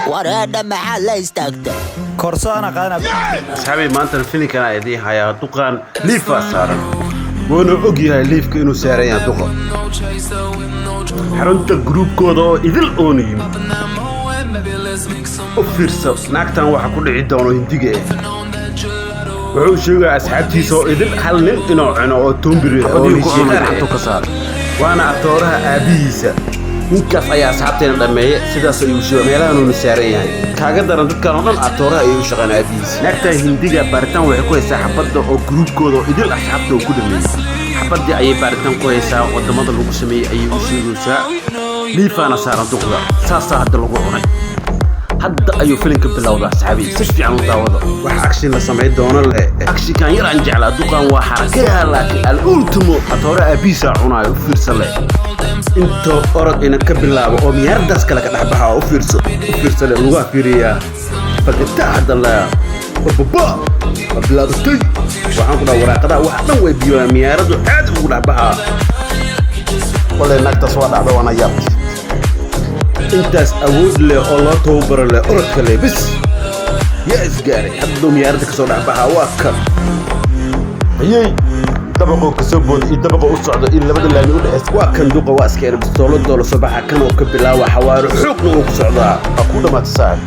ورانا محل استقدر كورسانا قانا أصحابي ما أنت الفيلم كان أيدي هيا دقان ليف سارة وأنا أجيها ليف كأنه سارين دقان حرنت جروب كودا إذا الأونيم أفرسه نكتان وحكون عدانو هنديجة وعوشوا أصحابتي سو إذا هل نقطع أنا أتومبري أو شيء وأنا أطورها أبيسة ninkaas ayaa asxaabteena dhameeyay sidaas ayuu sheegay meelahan uu saaran yahay kaaga daran dadkan oo dhan atoora ayuu shaqanaadiis naagta hindiga baaritaan waxay ku haysaa xabadda oo groupkooda oo idil asxaabta uu ku dhameeyay xabadii ayay baaritaan ku haysaa wadamada lagu sameeyay ayay u sheegaysaa liifana saaran duqda saasa hadda lagu cunay hadda ayuu filimka bilowdaa asxaabi si fiican u daawada wax action la sameey doono le action kan yar aan jeclaa duqan waa xarakada laakiin al ultimo atoora abisa cunay u fiirsale inta orod ina ka bilaabo oo miyardaas kala ka dhaxbaxa oo u fiirsale lagu afiriya bagta hadda la baba bilaabtay waxaan ku dhaw waraaqada wax dhan way biyo miyaradu aad ugu dhaxbaxa wala nagtaas waa dhacdo wana yaab intaas awood leh oo la tababar leh orod kale bis ya isgaari hadda miyarada ka soo dhaxbaxa waa ka ayay dabaqo ka soo bood iyo dabaqo u socdo in labada laami u dhaxeys waa kan duqa waa iska yar bistoolo doolo sabaxa kan oo ka bilaawa xawaaro xoogna uu ku socdaa ku dhamaad saar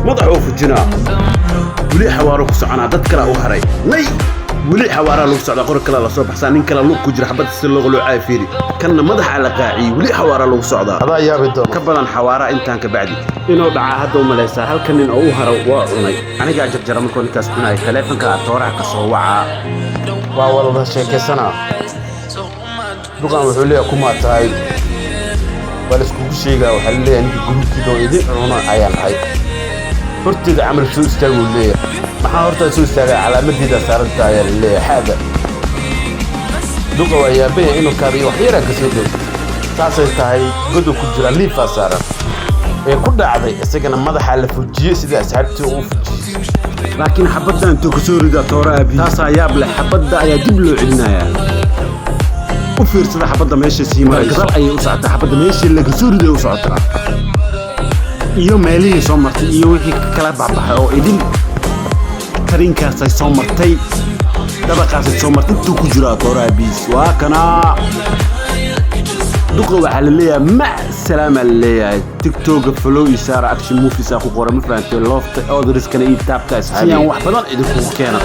madax oo fujina wali xawaaro ku socona dad kale u haray nay wali xawaaro lagu socda qor kale la soo baxsan nin kale lug ku jira xabad si loo caafiri kanna madaxa la qaaci wali xawaaro lagu socda adaa yaabido ka badan xawaara intaan ka bacdi inuu dhaca hadda u malaysa halkan nin oo u haro waa cunay aniga jarjara markoo ninkaas cunay teleefanka atooraha ka soo waca waa wada sheekaysana duqan wuxuu leeyahay kuma tahay wala isku sheegaa waxa leeyahay ninka gurubkiisa oo idin cunay ayaan hay hortida amal soo istaagu leeyahay maxaa horta soo istaagay calaamadiida saaranta ayaa leeyahay xaada duqa waa yaabay inuu kaabiyo wax yar ka soo dhow taasay tahay godo ku jira liifa saaran ee ku dhacday isagana madaxa la fujiyay sida asxaabtii uu fujiyay laakiin xabadda intuu ka soo ridaa toora abi taas yaab leh xabadda ayaa dib loo celinayaa u fiirsada xabadda meesha sii maray gadal ayay u socotaa xabadda meesha laga soo riday u socotaa iyo meelihii soo martay iyo wixii kala baxbaxay oo idin tarinkaas ay soo martay dabaqaas ay soo martay intuu ku jira toora abiis waa kana دقوا على اللي مع السلامة اللي تيك توك فلو يسار أكشن موفي ساقو قرا مفانتي لوفت أودرس كان يتابع سحابي واحد بدل إذا كان